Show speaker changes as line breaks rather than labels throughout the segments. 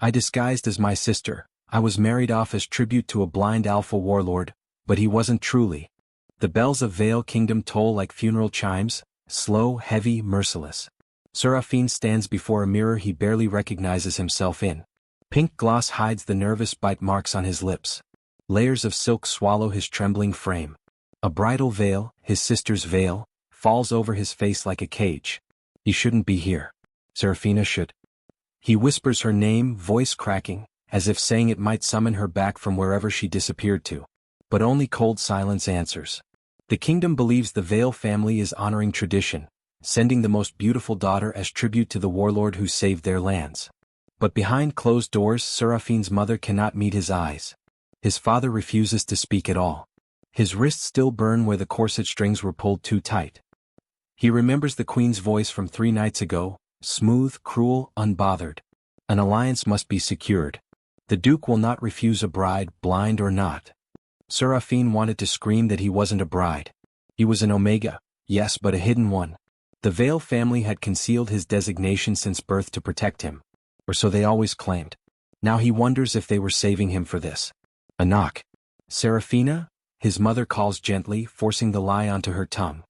I disguised as my sister. I was married off as tribute to a blind alpha warlord, but he wasn't truly. The bells of Vale Kingdom toll like funeral chimes, slow, heavy, merciless. Seraphin stands before a mirror he barely recognizes himself in. Pink gloss hides the nervous bite marks on his lips. Layers of silk swallow his trembling frame. A bridal veil, his sister's veil, falls over his face like a cage. He shouldn't be here. Seraphina should. He whispers her name, voice cracking, as if saying it might summon her back from wherever she disappeared to. But only cold silence answers. The kingdom believes the Vale family is honoring tradition, sending the most beautiful daughter as tribute to the warlord who saved their lands. But behind closed doors, Seraphin's mother cannot meet his eyes. His father refuses to speak at all. His wrists still burn where the corset strings were pulled too tight. He remembers the queen's voice from 3 nights ago, smooth, cruel, unbothered. An alliance must be secured. The Duke will not refuse a bride, blind or not. Seraphin wanted to scream that he wasn't a bride. He was an Omega, yes, but a hidden one. The Vale family had concealed his designation since birth to protect him. Or so they always claimed. Now he wonders if they were saving him for this. A knock. Seraphina? His mother calls gently, forcing the lie onto her tongue.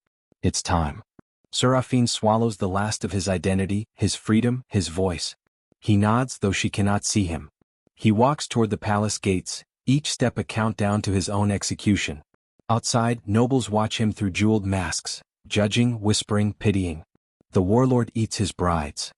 It's time. Seraphin swallows the last of his identity, his freedom, his voice. He nods, though she cannot see him. He walks toward the palace gates, each step a countdown to his own execution. Outside, nobles watch him through jeweled masks, judging, whispering, pitying. The warlord eats his brides.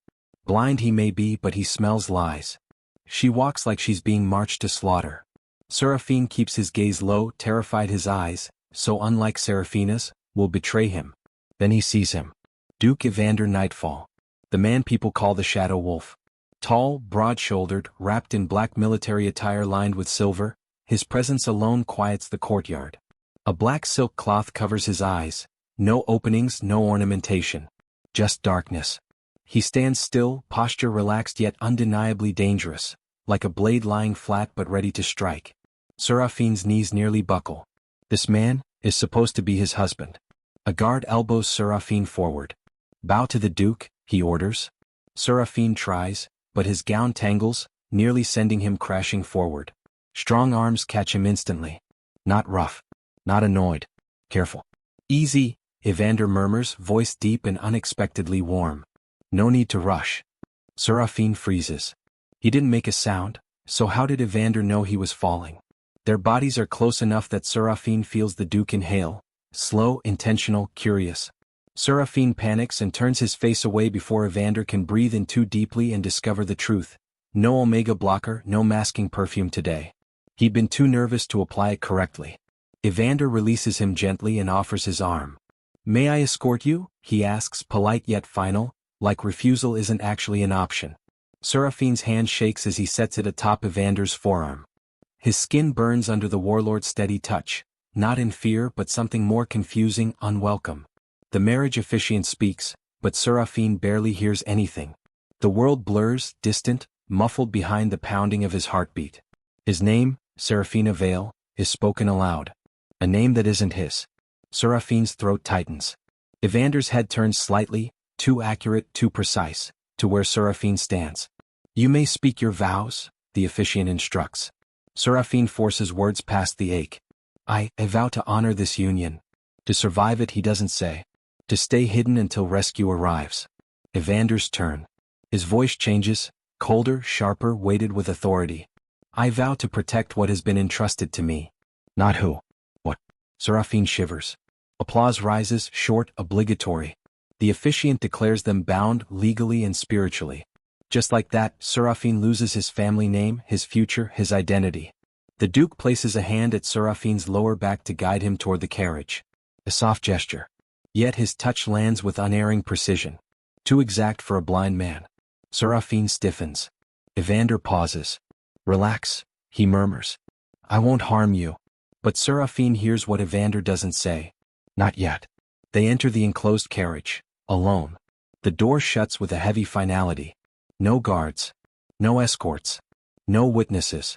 Blind he may be, but he smells lies. She walks like she's being marched to slaughter. Seraphin keeps his gaze low, terrified his eyes, so unlike Seraphina's, will betray him. Then he sees him. Duke Evander Nightfall. The man people call the Shadow Wolf. Tall, broad-shouldered, wrapped in black military attire lined with silver, his presence alone quiets the courtyard. A black silk cloth covers his eyes, no openings, no ornamentation. Just darkness. He stands still, posture relaxed yet undeniably dangerous, like a blade lying flat but ready to strike. Seraphin's knees nearly buckle. This man is supposed to be his husband. A guard elbows Seraphin forward. Bow to the Duke, he orders. Seraphin tries, but his gown tangles, nearly sending him crashing forward. Strong arms catch him instantly. Not rough. Not annoyed. Careful. Easy, Evander murmurs, voice deep and unexpectedly warm. No need to rush. Seraphin freezes. He didn't make a sound, so how did Evander know he was falling? Their bodies are close enough that Seraphin feels the Duke inhale. Slow, intentional, curious. Seraphin panics and turns his face away before Evander can breathe in too deeply and discover the truth. No Omega blocker, no masking perfume today. He'd been too nervous to apply it correctly. Evander releases him gently and offers his arm. May I escort you? He asks, polite yet final, like refusal isn't actually an option. Seraphin's hand shakes as he sets it atop Evander's forearm. His skin burns under the warlord's steady touch, not in fear but something more confusing, unwelcome. The marriage officiant speaks, but Seraphin barely hears anything. The world blurs, distant, muffled behind the pounding of his heartbeat. His name, Seraphina Vale, is spoken aloud. A name that isn't his. Seraphin's throat tightens. Evander's head turns slightly, too accurate, too precise, to where Seraphin stands. You may speak your vows, the officiant instructs. Seraphin forces words past the ache. I vow to honor this union. To survive it, he doesn't say. To stay hidden until rescue arrives. Evander's turn. His voice changes, colder, sharper, weighted with authority. I vow to protect what has been entrusted to me. Not who. What? Seraphin shivers. Applause rises, short, obligatory. The officiant declares them bound, legally and spiritually. Just like that, Seraphin loses his family name, his future, his identity. The Duke places a hand at Seraphin's lower back to guide him toward the carriage. A soft gesture. Yet his touch lands with unerring precision. Too exact for a blind man. Seraphin stiffens. Evander pauses. Relax, he murmurs. I won't harm you. But Seraphin hears what Evander doesn't say. Not yet. They enter the enclosed carriage, alone. The door shuts with a heavy finality. No guards. No escorts. No witnesses.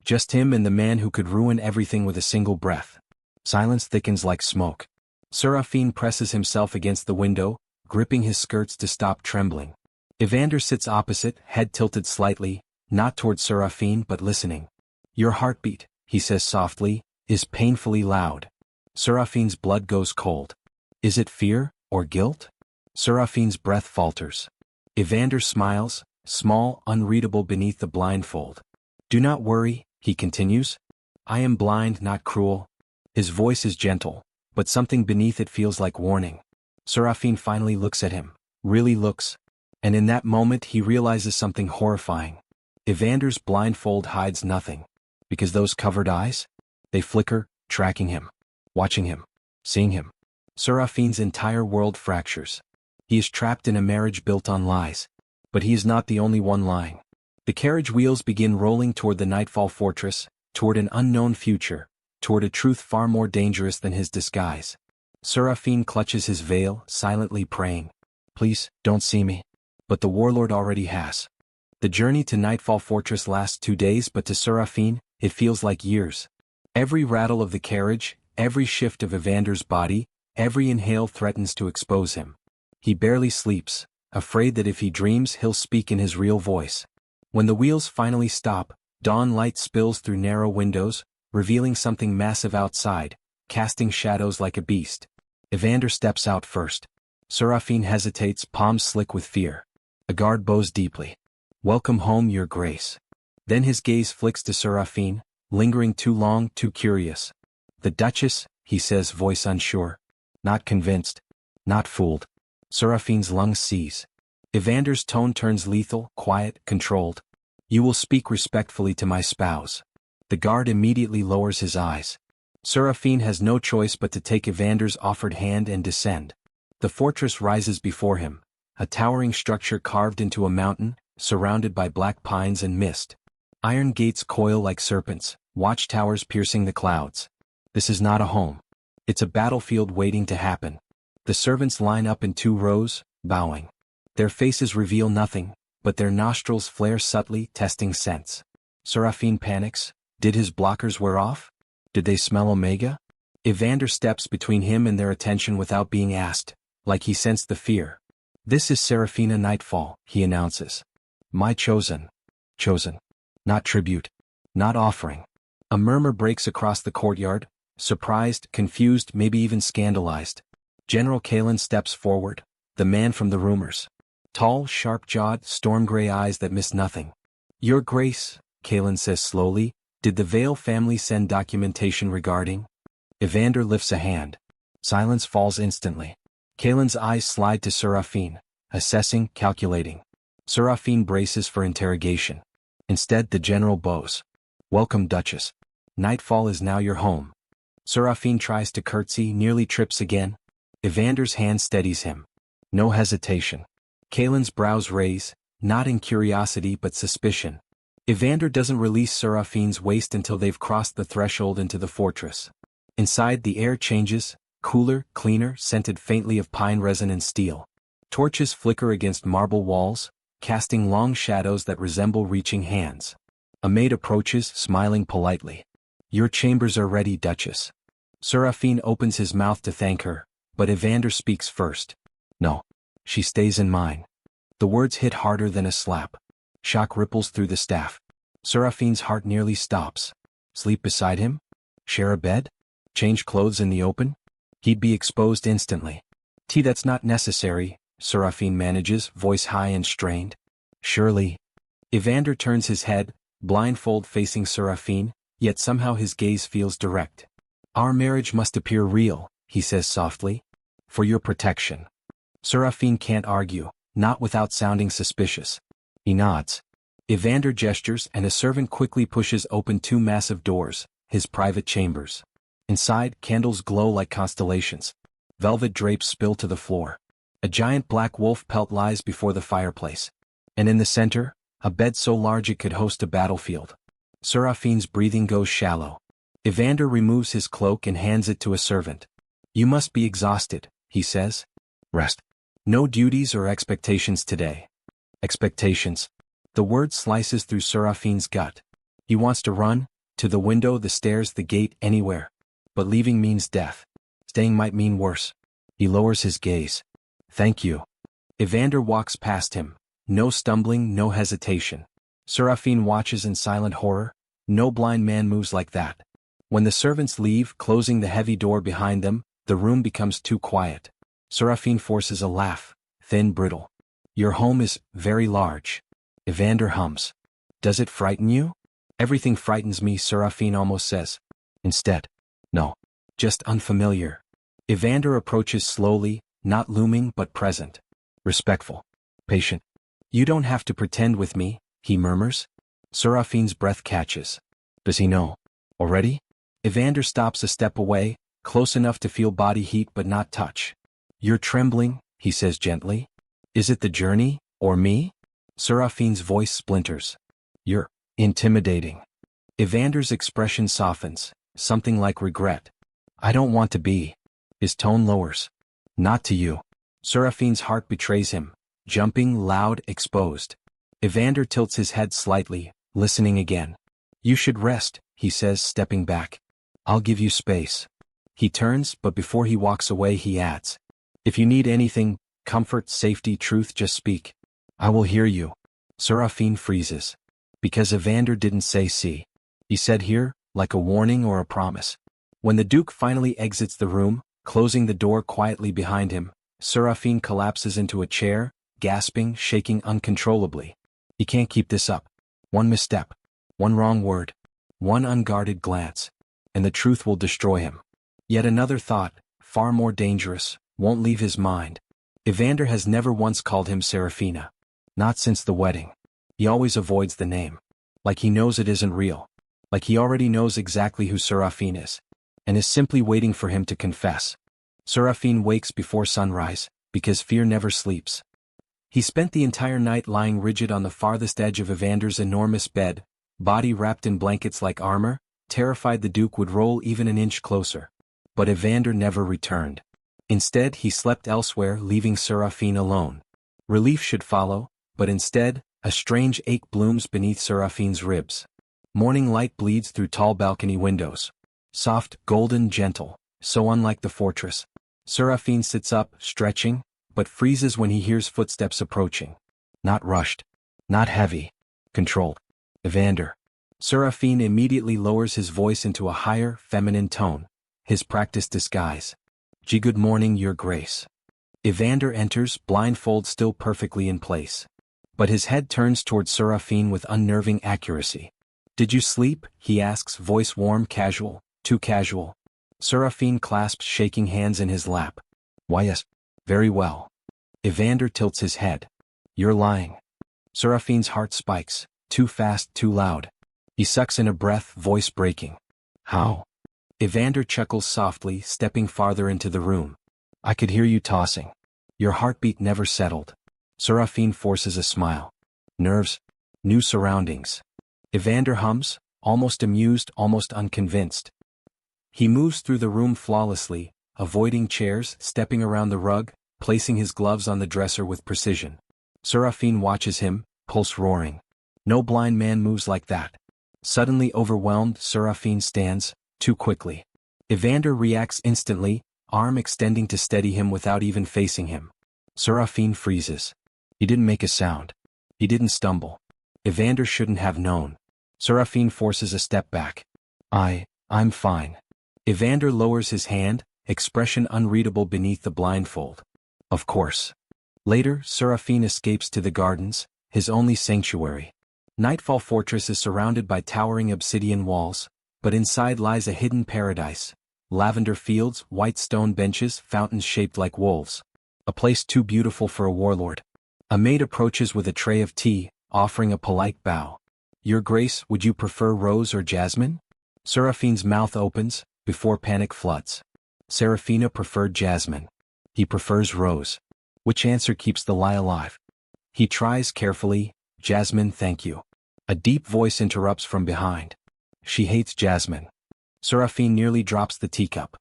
Just him and the man who could ruin everything with a single breath. Silence thickens like smoke. Seraphin presses himself against the window, gripping his skirts to stop trembling. Evander sits opposite, head tilted slightly, not toward Seraphin but listening. Your heartbeat, he says softly, is painfully loud. Seraphin's blood goes cold. Is it fear, or guilt? Seraphin's breath falters. Evander smiles, small, unreadable beneath the blindfold. Do not worry, he continues. I am blind, not cruel. His voice is gentle, but something beneath it feels like warning. Seraphin finally looks at him, really looks. And in that moment he realizes something horrifying. Evander's blindfold hides nothing. Because those covered eyes? They flicker, tracking him, watching him, seeing him. Seraphin's entire world fractures. He is trapped in a marriage built on lies. But he is not the only one lying. The carriage wheels begin rolling toward the Nightfall Fortress, toward an unknown future, toward a truth far more dangerous than his disguise. Seraphin clutches his veil, silently praying. Please, don't see me. But the Warlord already has. The journey to Nightfall Fortress lasts 2 days, but to Seraphin, it feels like years. Every rattle of the carriage, every shift of Evander's body, every inhale threatens to expose him. He barely sleeps, afraid that if he dreams he'll speak in his real voice. When the wheels finally stop, dawn light spills through narrow windows, revealing something massive outside, casting shadows like a beast. Evander steps out first. Seraphin hesitates, palms slick with fear. A guard bows deeply. Welcome home, Your Grace. Then his gaze flicks to Seraphin, lingering too long, too curious. The Duchess, he says, voice unsure. Not convinced. Not fooled. Seraphin's lungs seize. Evander's tone turns lethal, quiet, controlled. You will speak respectfully to my spouse. The guard immediately lowers his eyes. Seraphin has no choice but to take Evander's offered hand and descend. The fortress rises before him, a towering structure carved into a mountain, surrounded by black pines and mist. Iron gates coil like serpents, watchtowers piercing the clouds. This is not a home. It's a battlefield waiting to happen. The servants line up in 2 rows, bowing. Their faces reveal nothing, but their nostrils flare subtly, testing scents. Seraphin panics. Did his blockers wear off? Did they smell Omega? Evander steps between him and their attention without being asked, like he sensed the fear. This is Seraphina Nightfall, he announces. My chosen. Chosen. Not tribute. Not offering. A murmur breaks across the courtyard, surprised, confused, maybe even scandalized. General Kalen steps forward, the man from the rumors. Tall, sharp-jawed, storm-gray eyes that miss nothing. Your Grace, Kalen says slowly, did the Vale family send documentation regarding? Evander lifts a hand. Silence falls instantly. Kalen's eyes slide to Seraphin, assessing, calculating. Seraphin braces for interrogation. Instead, the general bows. Welcome, Duchess. Nightfall is now your home. Seraphin tries to curtsy, nearly trips again. Evander's hand steadies him. No hesitation. Kalen's brows raise, not in curiosity but suspicion. Evander doesn't release Seraphin's waist until they've crossed the threshold into the fortress. Inside, the air changes, cooler, cleaner, scented faintly of pine resin and steel. Torches flicker against marble walls, casting long shadows that resemble reaching hands. A maid approaches, smiling politely. Your chambers are ready, Duchess. Seraphin opens his mouth to thank her, but Evander speaks first. No. She stays in mine. The words hit harder than a slap. Shock ripples through the staff. Seraphin's heart nearly stops. Sleep beside him? Share a bed? Change clothes in the open? He'd be exposed instantly. That's not necessary, Seraphin manages, voice high and strained. Surely. Evander turns his head, blindfold facing Seraphin, yet somehow his gaze feels direct. Our marriage must appear real, he says softly. For your protection. Seraphin can't argue, not without sounding suspicious. He nods. Evander gestures and a servant quickly pushes open 2 massive doors, his private chambers. Inside, candles glow like constellations. Velvet drapes spill to the floor. A giant black wolf pelt lies before the fireplace. And in the center, a bed so large it could host a battlefield. Seraphin's breathing goes shallow. Evander removes his cloak and hands it to a servant. You must be exhausted, he says. Rest. No duties or expectations today. Expectations. The word slices through Seraphin's gut. He wants to run, to the window, the stairs, the gate, anywhere. But leaving means death. Staying might mean worse. He lowers his gaze. Thank you. Evander walks past him. No stumbling, no hesitation. Seraphin watches in silent horror. No blind man moves like that. When the servants leave, closing the heavy door behind them, the room becomes too quiet. Seraphin forces a laugh, thin, brittle. Your home is very large. Evander hums. Does it frighten you? Everything frightens me, Seraphin almost says. Instead, no. Just unfamiliar. Evander approaches slowly, not looming but present. Respectful. Patient. You don't have to pretend with me, he murmurs. Seraphin's breath catches. Does he know? Already? Evander stops a step away, close enough to feel body heat but not touch. You're trembling, he says gently. Is it the journey, or me? Seraphin's voice splinters. You're intimidating. Evander's expression softens, something like regret. I don't want to be. His tone lowers. Not to you. Seraphin's heart betrays him, jumping, loud, exposed. Evander tilts his head slightly, listening again. You should rest, he says, stepping back. I'll give you space. He turns, but before he walks away he adds. If you need anything, comfort, safety, truth, just speak. I will hear you. Seraphin freezes. Because Evander didn't say see. He said here, like a warning or a promise. When the Duke finally exits the room, closing the door quietly behind him, Seraphin collapses into a chair, gasping, shaking uncontrollably. He can't keep this up. One misstep. One wrong word. One unguarded glance. And the truth will destroy him. Yet another thought, far more dangerous, won't leave his mind. Evander has never once called him Seraphina. Not since the wedding. He always avoids the name. Like he knows it isn't real. Like he already knows exactly who Seraphin is. And is simply waiting for him to confess. Seraphin wakes before sunrise, because fear never sleeps. He spent the entire night lying rigid on the farthest edge of Evander's enormous bed, body wrapped in blankets like armor, terrified the Duke would roll even an inch closer. But Evander never returned. Instead, he slept elsewhere, leaving Seraphin alone. Relief should follow, but instead, a strange ache blooms beneath Seraphin's ribs. Morning light bleeds through tall balcony windows. Soft, golden, gentle, so unlike the fortress. Seraphin sits up, stretching, but freezes when he hears footsteps approaching. Not rushed. Not heavy. Controlled. Evander. Seraphin immediately lowers his voice into a higher, feminine tone. His practiced disguise. Good morning, Your Grace. Evander enters, blindfold still perfectly in place. But his head turns towards Seraphin with unnerving accuracy. Did you sleep? He asks, voice warm, casual, too casual. Seraphin clasps shaking hands in his lap. Why yes. Very well. Evander tilts his head. You're lying. Seraphin's heart spikes, too fast, too loud. He sucks in a breath, voice breaking. How? Evander chuckles softly, stepping farther into the room. I could hear you tossing. Your heartbeat never settled. Seraphin forces a smile. Nerves. New surroundings. Evander hums, almost amused, almost unconvinced. He moves through the room flawlessly, avoiding chairs, stepping around the rug, placing his gloves on the dresser with precision. Seraphin watches him, pulse roaring. No blind man moves like that. Suddenly overwhelmed, Seraphin stands, too quickly. Evander reacts instantly, arm extending to steady him without even facing him. Seraphin freezes. He didn't make a sound. He didn't stumble. Evander shouldn't have known. Seraphin forces a step back. I'm fine. Evander lowers his hand, expression unreadable beneath the blindfold. Of course. Later, Seraphin escapes to the gardens, his only sanctuary. Nightfall Fortress is surrounded by towering obsidian walls, but inside lies a hidden paradise. Lavender fields, white stone benches, fountains shaped like wolves. A place too beautiful for a warlord. A maid approaches with a tray of tea, offering a polite bow. Your Grace, would you prefer rose or jasmine? Seraphin's mouth opens, before panic floods. Seraphina preferred jasmine. He prefers rose. Which answer keeps the lie alive? He tries carefully, Jasmine, thank you. A deep voice interrupts from behind. She hates jasmine. Seraphin nearly drops the teacup.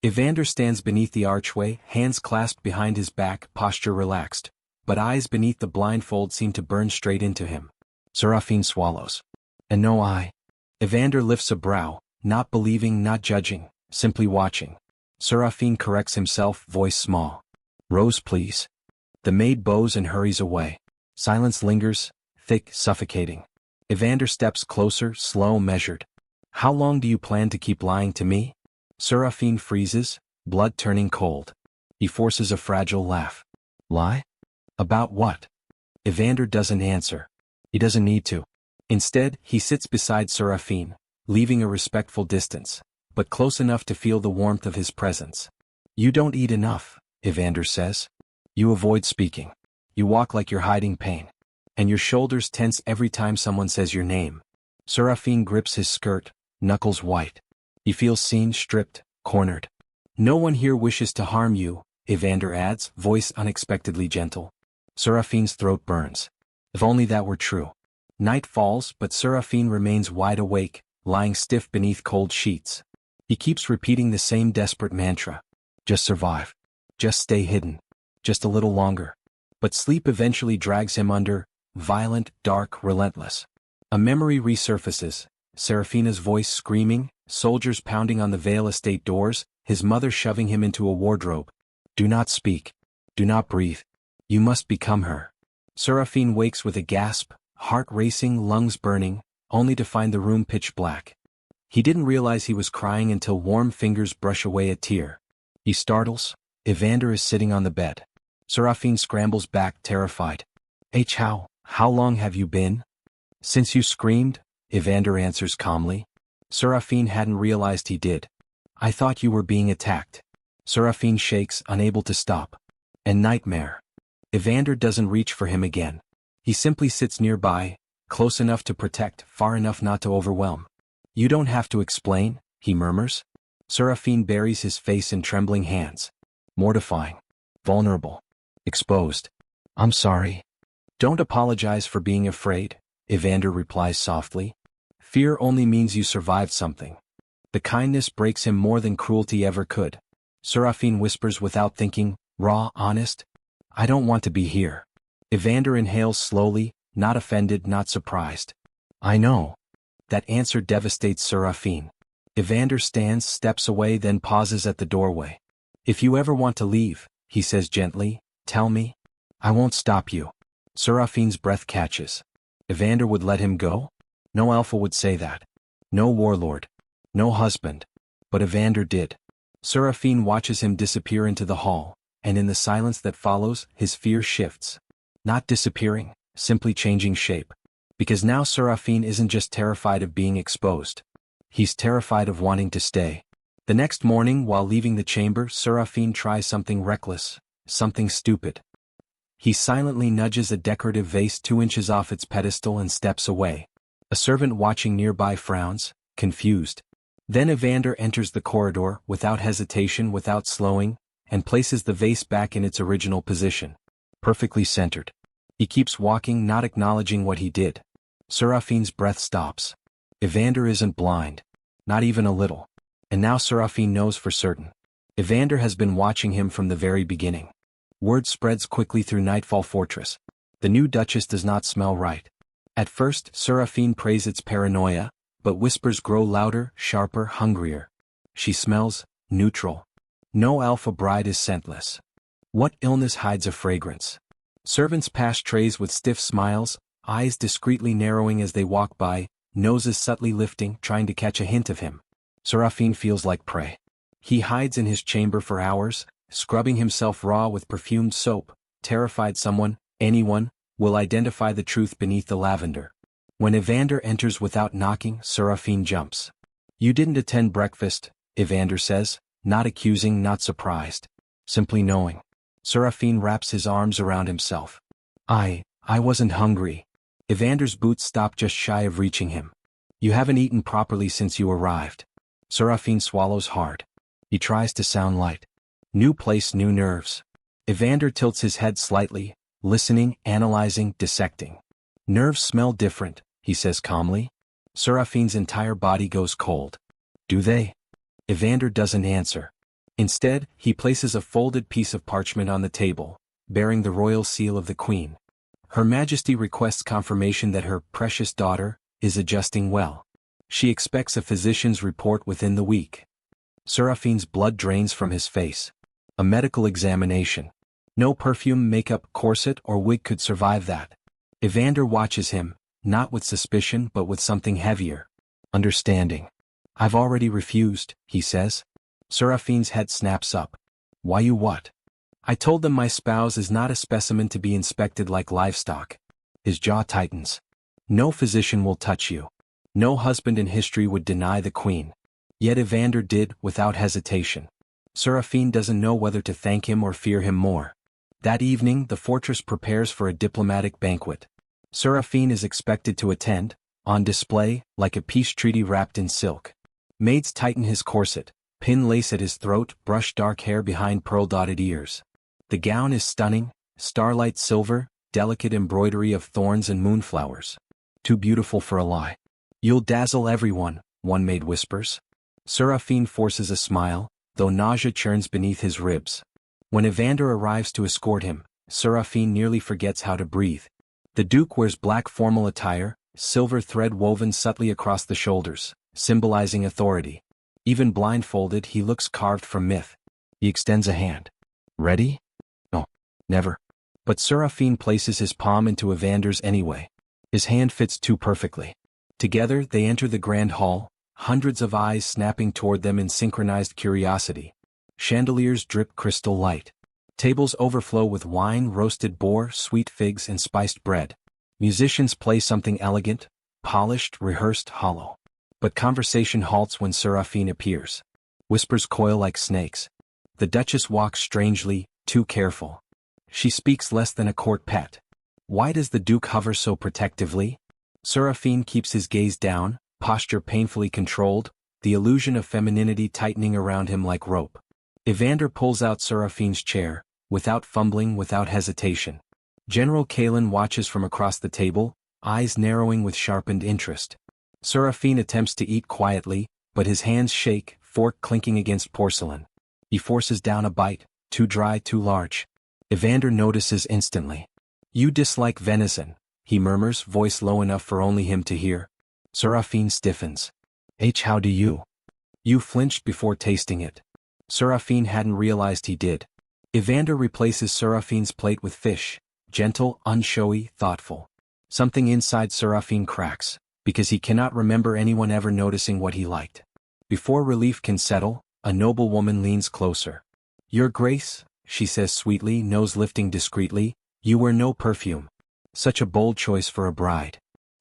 Evander stands beneath the archway, hands clasped behind his back, posture relaxed, but eyes beneath the blindfold seem to burn straight into him. Seraphin swallows. And no eye. Evander lifts a brow, not believing, not judging, simply watching. Seraphin corrects himself, voice small. Rose, please. The maid bows and hurries away. Silence lingers, thick, suffocating. Evander steps closer, slow, measured. How long do you plan to keep lying to me? Seraphin freezes, blood turning cold. He forces a fragile laugh. Lie? About what? Evander doesn't answer. He doesn't need to. Instead, he sits beside Seraphin, leaving a respectful distance, but close enough to feel the warmth of his presence. You don't eat enough, Evander says. You avoid speaking. You walk like you're hiding pain. And your shoulders tense every time someone says your name. Seraphin grips his skirt, knuckles white. He feels seen, stripped, cornered. No one here wishes to harm you, Evander adds, voice unexpectedly gentle. Seraphin's throat burns. If only that were true. Night falls, but Seraphin remains wide awake, lying stiff beneath cold sheets. He keeps repeating the same desperate mantra. Just survive. Just stay hidden. Just a little longer. But sleep eventually drags him under, violent, dark, relentless. A memory resurfaces, Seraphina's voice screaming, soldiers pounding on the Vale estate doors, his mother shoving him into a wardrobe. Do not speak. Do not breathe. You must become her. Seraphin wakes with a gasp, heart racing, lungs burning, only to find the room pitch black. He didn't realize he was crying until warm fingers brush away a tear. He startles. Evander is sitting on the bed. Seraphin scrambles back, terrified. How long have you been? Since you screamed, Evander answers calmly. Seraphin hadn't realized he did. I thought you were being attacked. Seraphin shakes, unable to stop. And nightmare. Evander doesn't reach for him again. He simply sits nearby, close enough to protect, far enough not to overwhelm. You don't have to explain, he murmurs. Seraphin buries his face in trembling hands. Mortifying. Vulnerable. Exposed. I'm sorry. Don't apologize for being afraid, Evander replies softly. Fear only means you survived something. The kindness breaks him more than cruelty ever could. Seraphin whispers without thinking, raw, honest. I don't want to be here. Evander inhales slowly, not offended, not surprised. I know. That answer devastates Seraphin. Evander stands, steps away, then pauses at the doorway. If you ever want to leave, he says gently, tell me. I won't stop you. Seraphin's breath catches. Evander would let him go? No alpha would say that. No warlord. No husband. But Evander did. Seraphin watches him disappear into the hall, and in the silence that follows, his fear shifts. Not disappearing, simply changing shape. Because now Seraphin isn't just terrified of being exposed. He's terrified of wanting to stay. The next morning, while leaving the chamber, Seraphin tries something reckless, something stupid. He silently nudges a decorative vase 2 inches off its pedestal and steps away. A servant watching nearby frowns, confused. Then Evander enters the corridor, without hesitation, without slowing, and places the vase back in its original position. Perfectly centered. He keeps walking, not acknowledging what he did. Seraphin's breath stops. Evander isn't blind. Not even a little. And now Seraphin knows for certain. Evander has been watching him from the very beginning. Word spreads quickly through Nightfall Fortress. The new Duchess does not smell right. At first, Seraphin prays its paranoia, but whispers grow louder, sharper, hungrier. She smells neutral. No alpha bride is scentless. What illness hides a fragrance? Servants pass trays with stiff smiles, eyes discreetly narrowing as they walk by, noses subtly lifting, trying to catch a hint of him. Seraphin feels like prey. He hides in his chamber for hours, scrubbing himself raw with perfumed soap, terrified anyone, will identify the truth beneath the lavender. When Evander enters without knocking, Seraphin jumps. You didn't attend breakfast, Evander says, not accusing, not surprised. Simply knowing. Seraphin wraps his arms around himself. I wasn't hungry. Evander's boots stop just shy of reaching him. You haven't eaten properly since you arrived. Seraphin swallows hard. He tries to sound light. New place, new nerves. Evander tilts his head slightly, listening, analyzing, dissecting. Nerves smell different, he says calmly. Seraphin's entire body goes cold. Do they? Evander doesn't answer. Instead, he places a folded piece of parchment on the table, bearing the royal seal of the Queen. Her Majesty requests confirmation that her precious daughter is adjusting well. She expects a physician's report within the week. Seraphin's blood drains from his face. A medical examination. No perfume, makeup, corset, or wig could survive that. Evander watches him, not with suspicion but with something heavier. Understanding. I've already refused, he says. Seraphin's head snaps up. Why you what? I told them my spouse is not a specimen to be inspected like livestock. His jaw tightens. No physician will touch you. No husband in history would deny the queen. Yet Evander did, without hesitation. Seraphin doesn't know whether to thank him or fear him more. That evening the fortress prepares for a diplomatic banquet. Seraphin is expected to attend, on display, like a peace treaty wrapped in silk. Maids tighten his corset, pin lace at his throat, brush dark hair behind pearl-dotted ears. The gown is stunning, starlight silver, delicate embroidery of thorns and moonflowers. Too beautiful for a lie. You'll dazzle everyone, one maid whispers. Seraphin forces a smile, though nausea churns beneath his ribs. When Evander arrives to escort him, Seraphin nearly forgets how to breathe. The Duke wears black formal attire, silver thread woven subtly across the shoulders, symbolizing authority. Even blindfolded he looks carved from myth. He extends a hand. Ready? No, never. But Seraphin places his palm into Evander's anyway. His hand fits too perfectly. Together they enter the grand hall, hundreds of eyes snapping toward them in synchronized curiosity. Chandeliers drip crystal light. Tables overflow with wine, roasted boar, sweet figs, and spiced bread. Musicians play something elegant, polished, rehearsed, hollow. But conversation halts when Seraphin appears. Whispers coil like snakes. The Duchess walks strangely, too careful. She speaks less than a court pet. Why does the Duke hover so protectively? Seraphin keeps his gaze down, posture painfully controlled, the illusion of femininity tightening around him like rope. Evander pulls out Seraphin's chair, without fumbling, without hesitation. General Kalen watches from across the table, eyes narrowing with sharpened interest. Seraphin attempts to eat quietly, but his hands shake, fork clinking against porcelain. He forces down a bite, too dry, too large. Evander notices instantly. You dislike venison, he murmurs, voice low enough for only him to hear. Seraphin stiffens. How do you? You flinched before tasting it. Seraphin hadn't realized he did. Evander replaces Seraphin's plate with fish, gentle, unshowy, thoughtful. Something inside Seraphin cracks, because he cannot remember anyone ever noticing what he liked. Before relief can settle, a noble woman leans closer. Your Grace, she says sweetly, nose lifting discreetly, you wear no perfume. Such a bold choice for a bride.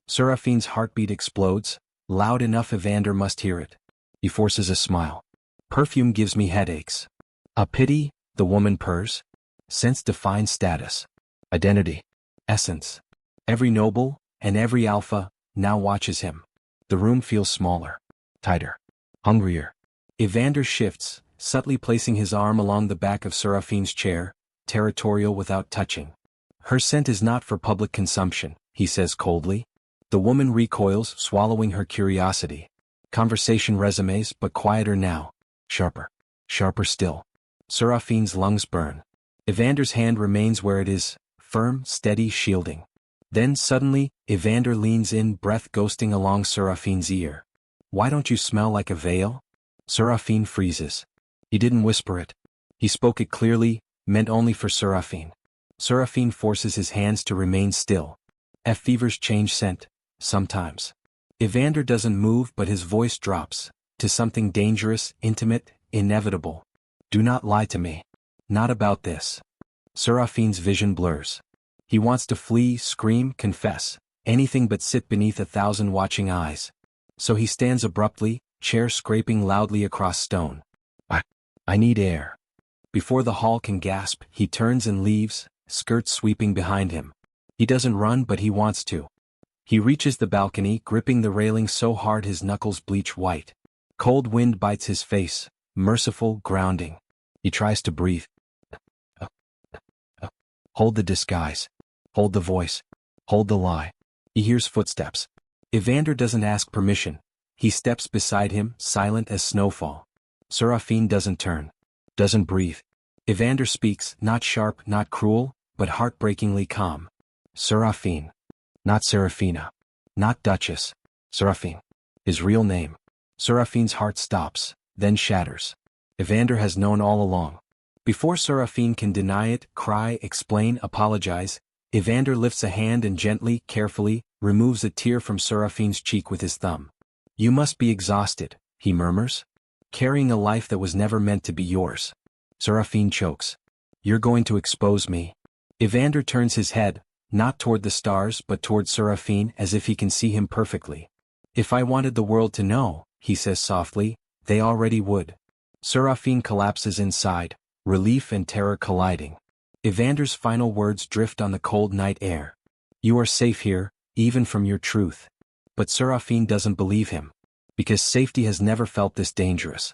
Seraphin's heartbeat explodes, loud enough Evander must hear it. He forces a smile. Perfume gives me headaches. A pity, the woman purrs. Sense defines status. Identity. Essence. Every noble, and every alpha, now watches him. The room feels smaller. Tighter. Hungrier. Evander shifts, subtly placing his arm along the back of Seraphin's chair, territorial without touching. Her scent is not for public consumption, he says coldly. The woman recoils, swallowing her curiosity. Conversation resumes, but quieter now. Sharper. Sharper still. Seraphin's lungs burn. Evander's hand remains where it is, firm, steady, shielding. Then suddenly, Evander leans in, breath ghosting along Seraphin's ear. Why don't you smell like a veil? Seraphin freezes. He didn't whisper it. He spoke it clearly, meant only for Seraphin. Seraphin forces his hands to remain still. Fevers change scent, sometimes. Evander doesn't move, but his voice drops, to something dangerous, intimate, inevitable. Do not lie to me. Not about this. Seraphin's vision blurs. He wants to flee, scream, confess, anything but sit beneath 1,000 watching eyes. So he stands abruptly, chair scraping loudly across stone. I need air. Before the hall can gasp, he turns and leaves, skirts sweeping behind him. He doesn't run, but he wants to. He reaches the balcony, gripping the railing so hard his knuckles bleach white. Cold wind bites his face, merciful, grounding. He tries to breathe. Hold the disguise. Hold the voice. Hold the lie. He hears footsteps. Evander doesn't ask permission. He steps beside him, silent as snowfall. Seraphin doesn't turn. Doesn't breathe. Evander speaks, not sharp, not cruel, but heartbreakingly calm. Seraphin. Not Seraphina. Not Duchess. Seraphin. His real name. Seraphin's heart stops, then shatters. Evander has known all along. Before Seraphin can deny it, cry, explain, apologize, Evander lifts a hand and gently, carefully, removes a tear from Seraphin's cheek with his thumb. You must be exhausted, he murmurs. Carrying a life that was never meant to be yours. Seraphin chokes. You're going to expose me. Evander turns his head, not toward the stars but toward Seraphin as if he can see him perfectly. If I wanted the world to know, he says softly, they already would. Seraphin collapses inside, relief and terror colliding. Evander's final words drift on the cold night air. You are safe here, even from your truth. But Seraphin doesn't believe him. Because safety has never felt this dangerous.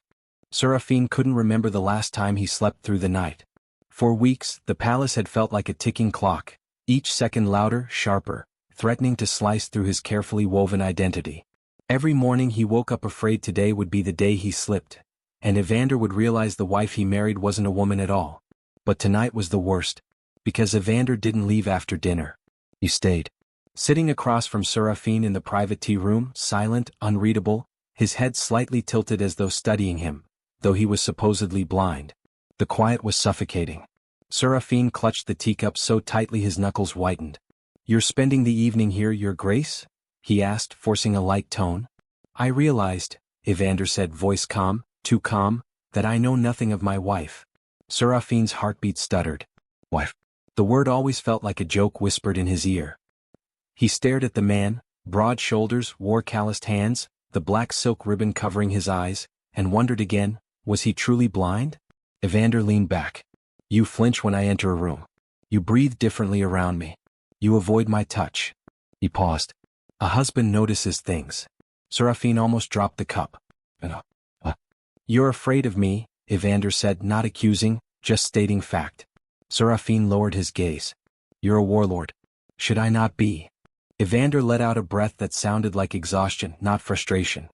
Seraphin couldn't remember the last time he slept through the night. For weeks, the palace had felt like a ticking clock, each second louder, sharper, threatening to slice through his carefully woven identity. Every morning he woke up afraid today would be the day he slipped, and Evander would realize the wife he married wasn't a woman at all. But tonight was the worst, because Evander didn't leave after dinner. He stayed. Sitting across from Seraphin in the private tea room, silent, unreadable, his head slightly tilted as though studying him, though he was supposedly blind. The quiet was suffocating. Seraphin clutched the teacup so tightly his knuckles whitened. You're spending the evening here, Your Grace? He asked, forcing a light tone. I realized, Evander said, voice calm, too calm, that I know nothing of my wife. Seraphin's heartbeat stuttered. Wife. The word always felt like a joke whispered in his ear. He stared at the man, broad shoulders, war-calloused hands, the black silk ribbon covering his eyes, and wondered again, was he truly blind? Evander leaned back. You flinch when I enter a room. You breathe differently around me. You avoid my touch. He paused. A husband notices things. Seraphin almost dropped the cup. You're afraid of me, Evander said, not accusing, just stating fact. Seraphin lowered his gaze. You're a warlord. Should I not be? Evander let out a breath that sounded like exhaustion, not frustration.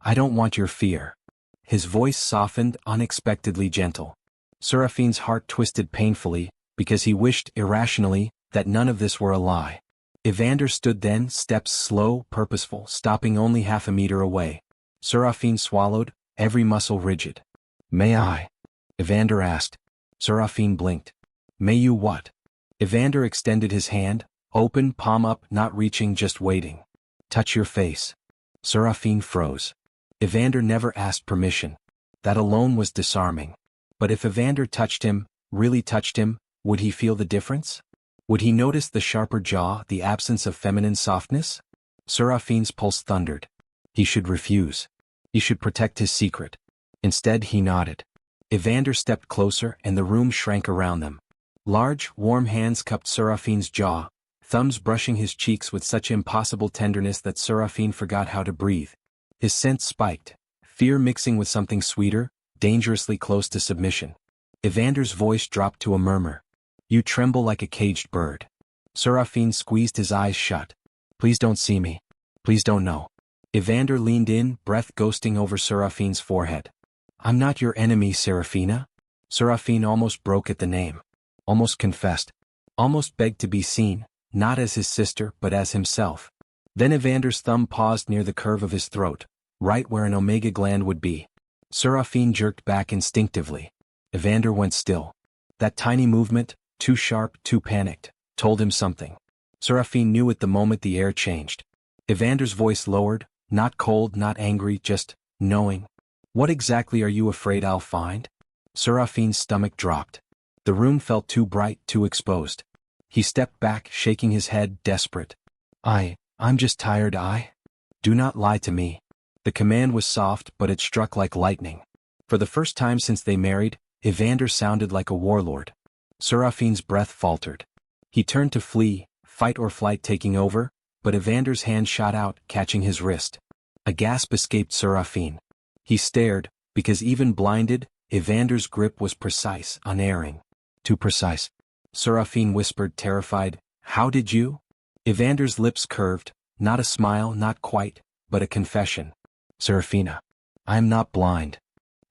I don't want your fear. His voice softened, unexpectedly gentle. Seraphin's heart twisted painfully, because he wished, irrationally, that none of this were a lie. Evander stood then, steps slow, purposeful, stopping only half a meter away. Seraphin swallowed, every muscle rigid. May I? Evander asked. Seraphin blinked. May you what? Evander extended his hand, open, palm up, not reaching, just waiting. Touch your face. Seraphin froze. Evander never asked permission. That alone was disarming. But if Evander touched him, really touched him, would he feel the difference? Would he notice the sharper jaw, the absence of feminine softness? Seraphin's pulse thundered. He should refuse. He should protect his secret. Instead he nodded. Evander stepped closer and the room shrank around them. Large, warm hands cupped Seraphin's jaw, thumbs brushing his cheeks with such impossible tenderness that Seraphin forgot how to breathe. His sense spiked, fear mixing with something sweeter, dangerously close to submission. Evander's voice dropped to a murmur. You tremble like a caged bird. Seraphin squeezed his eyes shut. Please don't see me. Please don't know. Evander leaned in, breath ghosting over Seraphin's forehead. I'm not your enemy, Seraphina. Seraphin almost broke at the name. Almost confessed. Almost begged to be seen, not as his sister but as himself. Then Evander's thumb paused near the curve of his throat, right where an omega gland would be. Seraphin jerked back instinctively. Evander went still. That tiny movement, too sharp, too panicked, told him something. Seraphin knew at the moment the air changed. Evander's voice lowered, not cold, not angry, just knowing. What exactly are you afraid I'll find? Seraphin's stomach dropped. The room felt too bright, too exposed. He stepped back, shaking his head, desperate. I'm just tired, Do not lie to me. The command was soft, but it struck like lightning. For the first time since they married, Evander sounded like a warlord. Seraphin's breath faltered. He turned to flee, fight or flight taking over, but Evander's hand shot out, catching his wrist. A gasp escaped Seraphin. He stared, because even blinded, Evander's grip was precise, unerring. Too precise. Seraphin whispered, terrified, How did you? Evander's lips curved, not a smile, not quite, but a confession. Seraphina. I am not blind.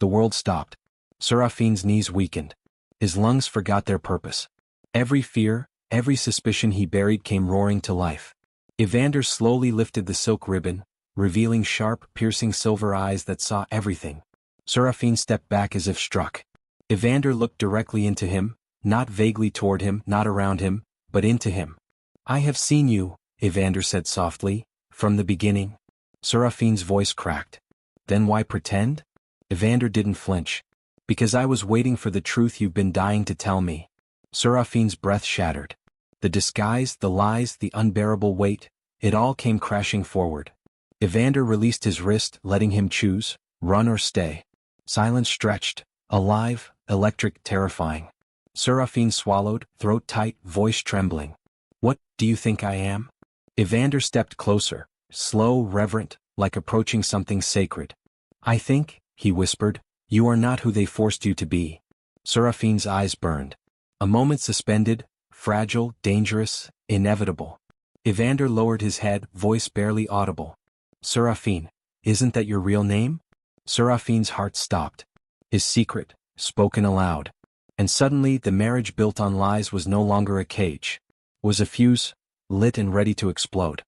The world stopped. Seraphin's knees weakened. His lungs forgot their purpose. Every fear, every suspicion he buried came roaring to life. Evander slowly lifted the silk ribbon, revealing sharp, piercing silver eyes that saw everything. Seraphin stepped back as if struck. Evander looked directly into him, not vaguely toward him, not around him, but into him. I have seen you, Evander said softly. From the beginning? Seraphin's voice cracked. Then why pretend? Evander didn't flinch. Because I was waiting for the truth you've been dying to tell me. Seraphin's breath shattered. The disguise, the lies, the unbearable weight, it all came crashing forward. Evander released his wrist, letting him choose, run or stay. Silence stretched, alive, electric, terrifying. Seraphin swallowed, throat tight, voice trembling. What do you think I am? Evander stepped closer, slow, reverent, like approaching something sacred. I think, he whispered, you are not who they forced you to be. Seraphin's eyes burned. A moment suspended, fragile, dangerous, inevitable. Evander lowered his head, voice barely audible. Seraphin, isn't that your real name? Seraphin's heart stopped. His secret, spoken aloud. And suddenly the marriage built on lies was no longer a cage. Was a fuse, lit and ready to explode.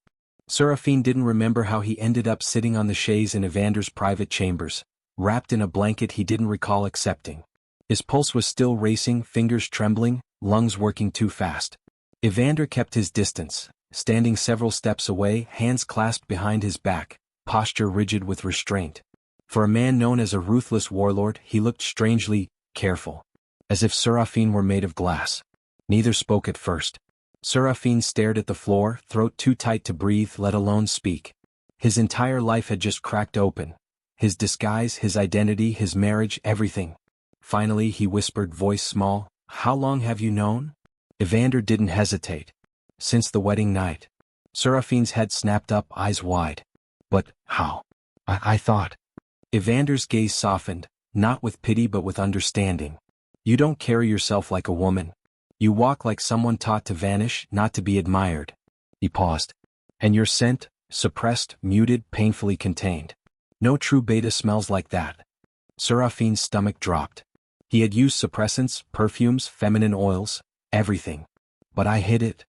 Seraphin didn't remember how he ended up sitting on the chaise in Evander's private chambers, wrapped in a blanket he didn't recall accepting. His pulse was still racing, fingers trembling, lungs working too fast. Evander kept his distance, standing several steps away, hands clasped behind his back, posture rigid with restraint. For a man known as a ruthless warlord, he looked strangely careful. As if Seraphin were made of glass. Neither spoke at first. Seraphin stared at the floor, throat too tight to breathe, let alone speak. His entire life had just cracked open. His disguise, his identity, his marriage, everything. Finally he whispered, voice small, how long have you known? Evander didn't hesitate. Since the wedding night. Seraphin's head snapped up, eyes wide. But, how? I thought. Evander's gaze softened, not with pity but with understanding. You don't carry yourself like a woman. You walk like someone taught to vanish, not to be admired. He paused. And your scent, suppressed, muted, painfully contained. No true beta smells like that. Seraphin's stomach dropped. He had used suppressants, perfumes, feminine oils, everything. But I hid it.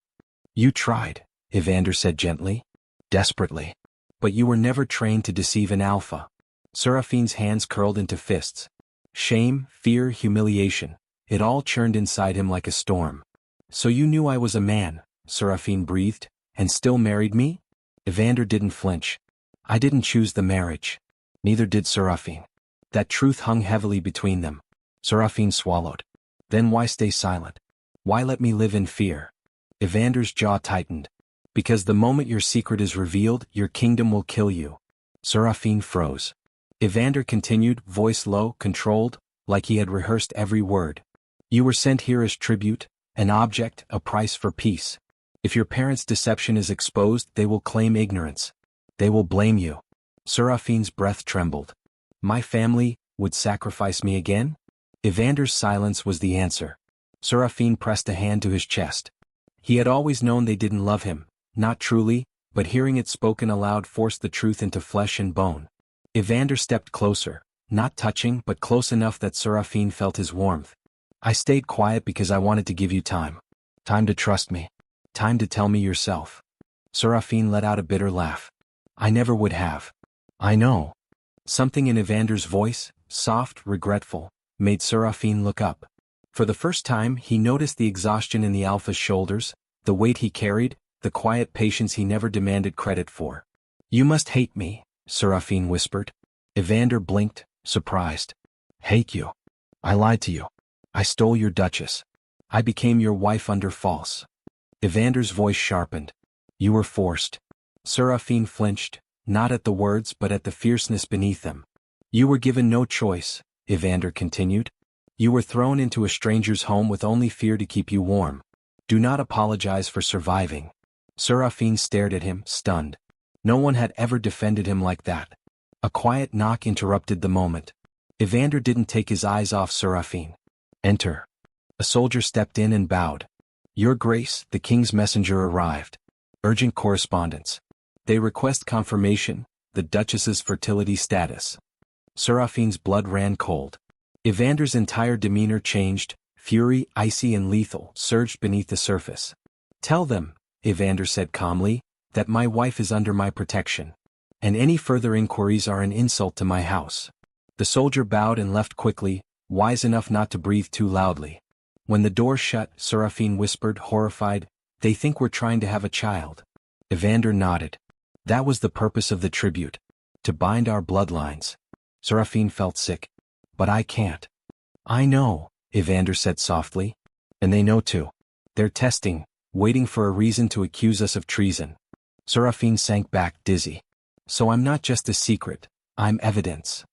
You tried, Evander said gently. Desperately. But you were never trained to deceive an alpha. Seraphin's hands curled into fists. Shame, fear, humiliation. It all churned inside him like a storm. So you knew I was a man, Seraphin breathed, and still married me? Evander didn't flinch. I didn't choose the marriage. Neither did Seraphin. That truth hung heavily between them. Seraphin swallowed. Then why stay silent? Why let me live in fear? Evander's jaw tightened. Because the moment your secret is revealed, your kingdom will kill you. Seraphin froze. Evander continued, voice low, controlled, like he had rehearsed every word. You were sent here as tribute, an object, a price for peace. If your parents' deception is exposed, they will claim ignorance. They will blame you. Seraphin's breath trembled. My family would sacrifice me again? Evander's silence was the answer. Seraphin pressed a hand to his chest. He had always known they didn't love him, not truly, but hearing it spoken aloud forced the truth into flesh and bone. Evander stepped closer, not touching but close enough that Seraphin felt his warmth. I stayed quiet because I wanted to give you time. Time to trust me. Time to tell me yourself. Seraphin let out a bitter laugh. I never would have. I know. Something in Evander's voice, soft, regretful, made Seraphin look up. For the first time he noticed the exhaustion in the alpha's shoulders, the weight he carried, the quiet patience he never demanded credit for. You must hate me, Seraphin whispered. Evander blinked, surprised. Hate you. I lied to you. I stole your duchess. I became your wife under false. Evander's voice sharpened. You were forced. Seraphin flinched, not at the words but at the fierceness beneath them. You were given no choice, Evander continued. You were thrown into a stranger's home with only fear to keep you warm. Do not apologize for surviving. Seraphin stared at him, stunned. No one had ever defended him like that. A quiet knock interrupted the moment. Evander didn't take his eyes off Seraphin. Enter. A soldier stepped in and bowed. Your Grace, the king's messenger arrived. Urgent correspondence. They request confirmation, the duchess's fertility status. Seraphin's blood ran cold. Evander's entire demeanor changed, fury, icy and lethal, surged beneath the surface. Tell them, Evander said calmly, that my wife is under my protection. And any further inquiries are an insult to my house. The soldier bowed and left quickly, wise enough not to breathe too loudly. When the door shut, Seraphin whispered, horrified, they think we're trying to have a child. Evander nodded. That was the purpose of the tribute. To bind our bloodlines. Seraphin felt sick. But I can't. I know, Evander said softly. And they know too. They're testing, waiting for a reason to accuse us of treason. Seraphin sank back dizzy. So I'm not just a secret, I'm evidence.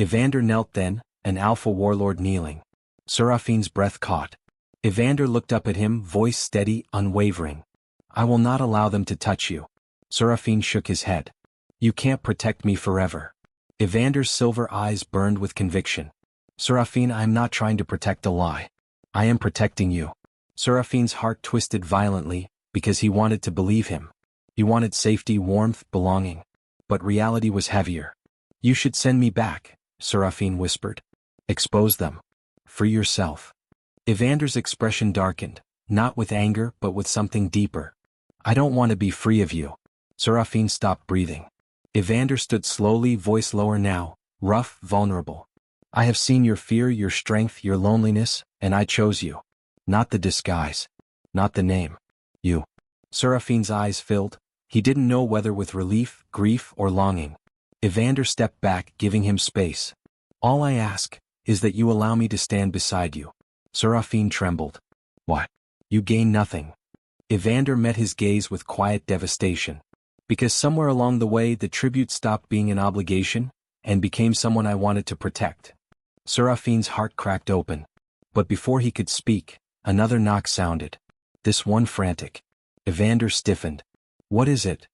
Evander knelt then, an alpha warlord kneeling. Seraphin's breath caught. Evander looked up at him, voice steady, unwavering. I will not allow them to touch you. Seraphin shook his head. You can't protect me forever. Evander's silver eyes burned with conviction. Seraphin, I am not trying to protect a lie. I am protecting you. Seraphin's heart twisted violently, because he wanted to believe him. He wanted safety, warmth, belonging. But reality was heavier. You should send me back, Seraphin whispered. Expose them. Free yourself. Evander's expression darkened, not with anger but with something deeper. I don't want to be free of you. Seraphin stopped breathing. Evander stood slowly, voice lower now, rough, vulnerable. I have seen your fear, your strength, your loneliness, and I chose you. Not the disguise. Not the name. You. Seraphin's eyes filled. He didn't know whether with relief, grief, or longing. Evander stepped back, giving him space. All I ask is that you allow me to stand beside you. Seraphin trembled. What? You gain nothing. Evander met his gaze with quiet devastation. Because somewhere along the way the tribute stopped being an obligation, and became someone I wanted to protect. Seraphin's heart cracked open. But before he could speak, another knock sounded. This one frantic. Evander stiffened. What is it?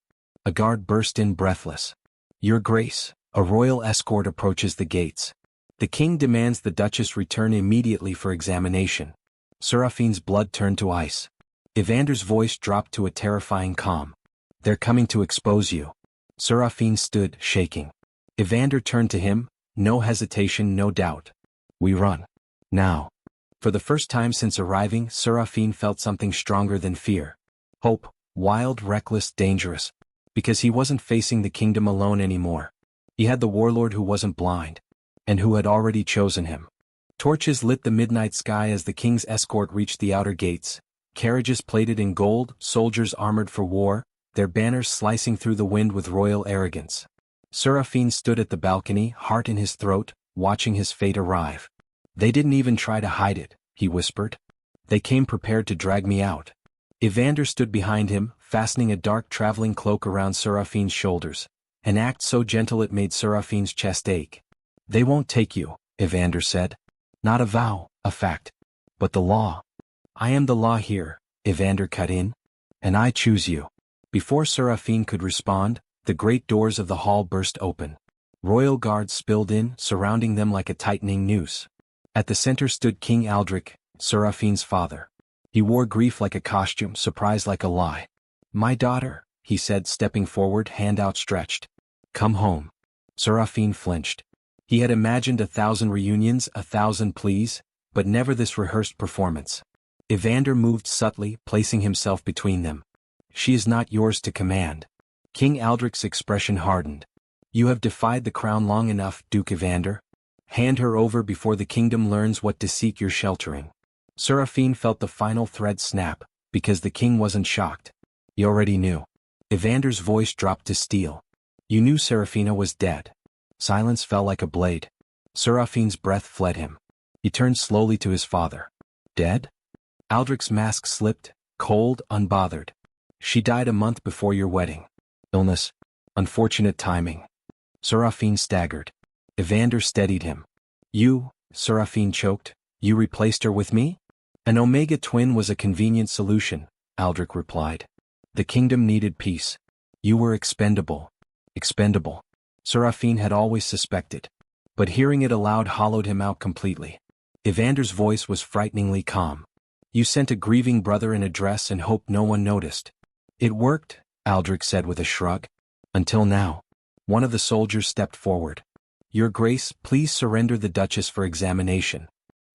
A guard burst in breathless. Your Grace, a royal escort approaches the gates. The king demands the Duchess return immediately for examination. Seraphin's blood turned to ice. Evander's voice dropped to a terrifying calm. They're coming to expose you. Seraphin stood, shaking. Evander turned to him, no hesitation, no doubt. We run. Now. For the first time since arriving, Seraphin felt something stronger than fear. Hope, wild, reckless, dangerous. Because he wasn't facing the kingdom alone anymore. He had the warlord who wasn't blind. And who had already chosen him. Torches lit the midnight sky as the king's escort reached the outer gates. Carriages plated in gold, soldiers armored for war, their banners slicing through the wind with royal arrogance. Seraphin stood at the balcony, heart in his throat, watching his fate arrive. They didn't even try to hide it, he whispered. They came prepared to drag me out. Evander stood behind him, fastening a dark traveling cloak around Seraphin's shoulders, an act so gentle it made Seraphin's chest ache. They won't take you, Evander said. Not a vow, a fact. But the law. I am the law here, Evander cut in. And I choose you. Before Seraphin could respond, the great doors of the hall burst open. Royal guards spilled in, surrounding them like a tightening noose. At the center stood King Aldrich, Seraphin's father. He wore grief like a costume, surprise like a lie. My daughter, he said, stepping forward, hand outstretched. Come home. Seraphin flinched. He had imagined 1,000 reunions, 1,000 pleas, but never this rehearsed performance. Evander moved subtly, placing himself between them. She is not yours to command. King Aldrich's expression hardened. You have defied the crown long enough, Duke Evander. Hand her over before the kingdom learns what to seek your sheltering. Seraphin felt the final thread snap, because the king wasn't shocked. He already knew. Evander's voice dropped to steel. You knew Seraphina was dead. Silence fell like a blade. Seraphin's breath fled him. He turned slowly to his father. Dead? Aldrich's mask slipped, cold, unbothered. She died a month before your wedding. Illness. Unfortunate timing. Seraphin staggered. Evander steadied him. You, Seraphin choked, you replaced her with me? An Omega twin was a convenient solution, Aldrich replied. The kingdom needed peace. You were expendable. Expendable. Seraphin had always suspected. But hearing it aloud hollowed him out completely. Evander's voice was frighteningly calm. You sent a grieving brother in a dress and hoped no one noticed. It worked, Aldrich said with a shrug. Until now. One of the soldiers stepped forward. Your Grace, please surrender the Duchess for examination.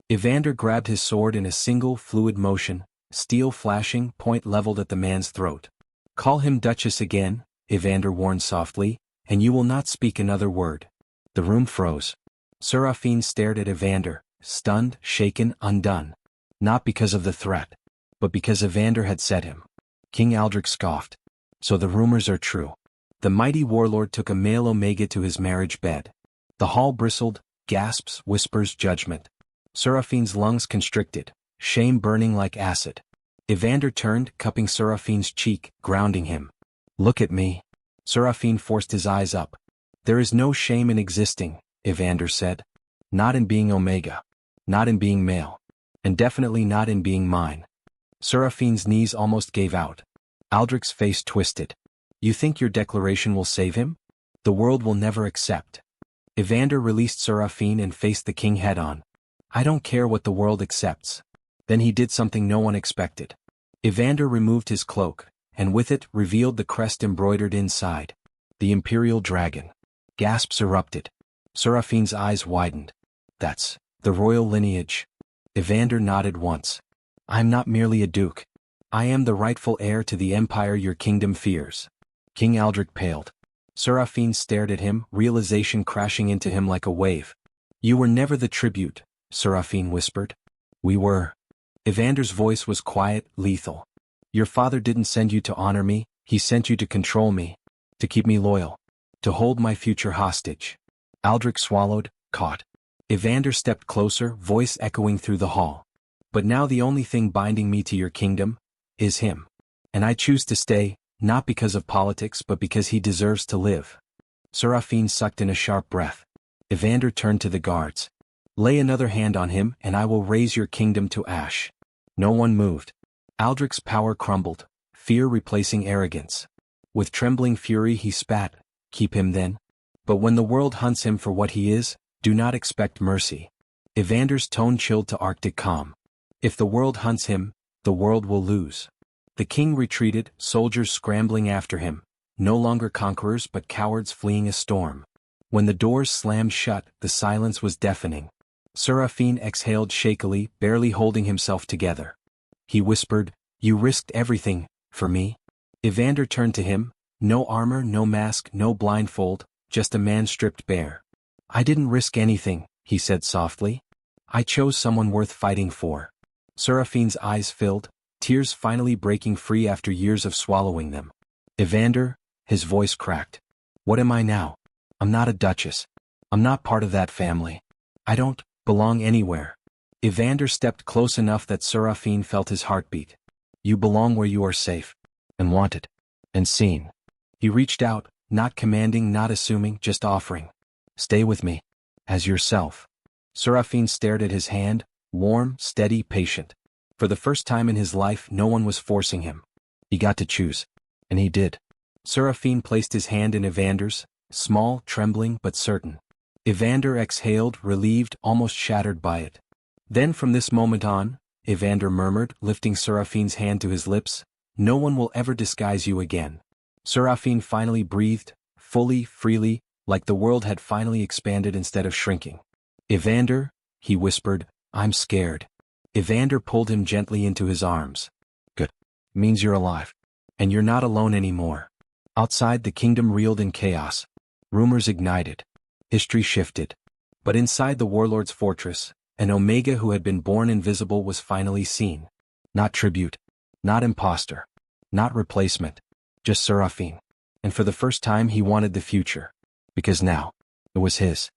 Evander grabbed his sword in a single, fluid motion, steel flashing, point leveled at the man's throat. Call him Duchess again, Evander warned softly, and you will not speak another word. The room froze. Seraphin stared at Evander, stunned, shaken, undone. Not because of the threat, but because Evander had said him. King Aldrich scoffed. So the rumors are true. The mighty warlord took a male Omega to his marriage bed. The hall bristled, gasps, whispers, judgment. Seraphin's lungs constricted, shame burning like acid. Evander turned, cupping Seraphin's cheek, grounding him. Look at me. Seraphin forced his eyes up. There is no shame in existing, Evander said. Not in being Omega. Not in being male. And definitely not in being mine. Seraphin's knees almost gave out. Aldrich's face twisted. You think your declaration will save him? The world will never accept. Evander released Seraphin and faced the king head-on. I don't care what the world accepts. Then he did something no one expected. Evander removed his cloak, and with it revealed the crest embroidered inside. The imperial dragon. Gasps erupted. Seraphin's eyes widened. That's the royal lineage. Evander nodded once. I'm not merely a duke. I am the rightful heir to the empire your kingdom fears. King Aldrich paled. Seraphin stared at him, realization crashing into him like a wave. You were never the tribute, Seraphin whispered. We were. Evander's voice was quiet, lethal. Your father didn't send you to honor me, he sent you to control me. To keep me loyal. To hold my future hostage. Aldrich swallowed, caught. Evander stepped closer, voice echoing through the hall. But now the only thing binding me to your kingdom is him. And I choose to stay, not because of politics but because he deserves to live. Seraphin sucked in a sharp breath. Evander turned to the guards. Lay another hand on him and I will raise your kingdom to ash. No one moved. Aldrich's power crumbled, fear replacing arrogance. With trembling fury he spat, keep him then? But when the world hunts him for what he is, do not expect mercy. Evander's tone chilled to arctic calm. If the world hunts him, the world will lose. The king retreated, soldiers scrambling after him, no longer conquerors but cowards fleeing a storm. When the doors slammed shut, the silence was deafening. Seraphin exhaled shakily, barely holding himself together. He whispered, You risked everything, for me? Evander turned to him, no armor, no mask, no blindfold, just a man stripped bare. I didn't risk anything, he said softly. I chose someone worth fighting for. Seraphin's eyes filled, tears finally breaking free after years of swallowing them. Evander, his voice cracked. What am I now? I'm not a duchess. I'm not part of that family. I don't belong anywhere. Evander stepped close enough that Seraphin felt his heartbeat. You belong where you are safe, and wanted, and seen. He reached out, not commanding, not assuming, just offering. Stay with me, as yourself. Seraphin stared at his hand, warm, steady, patient. For the first time in his life no one was forcing him. He got to choose. And he did. Seraphin placed his hand in Evander's, small, trembling, but certain. Evander exhaled, relieved, almost shattered by it. Then from this moment on, Evander murmured, lifting Seraphin's hand to his lips, no one will ever disguise you again. Seraphin finally breathed, fully, freely, like the world had finally expanded instead of shrinking. Evander, he whispered, I'm scared. Evander pulled him gently into his arms. Good. Means you're alive. And you're not alone anymore. Outside the kingdom reeled in chaos. Rumors ignited. History shifted. But inside the warlord's fortress, an Omega who had been born invisible was finally seen. Not tribute. Not imposter. Not replacement. Just Seraphin. And for the first time he wanted the future. Because now, it was his.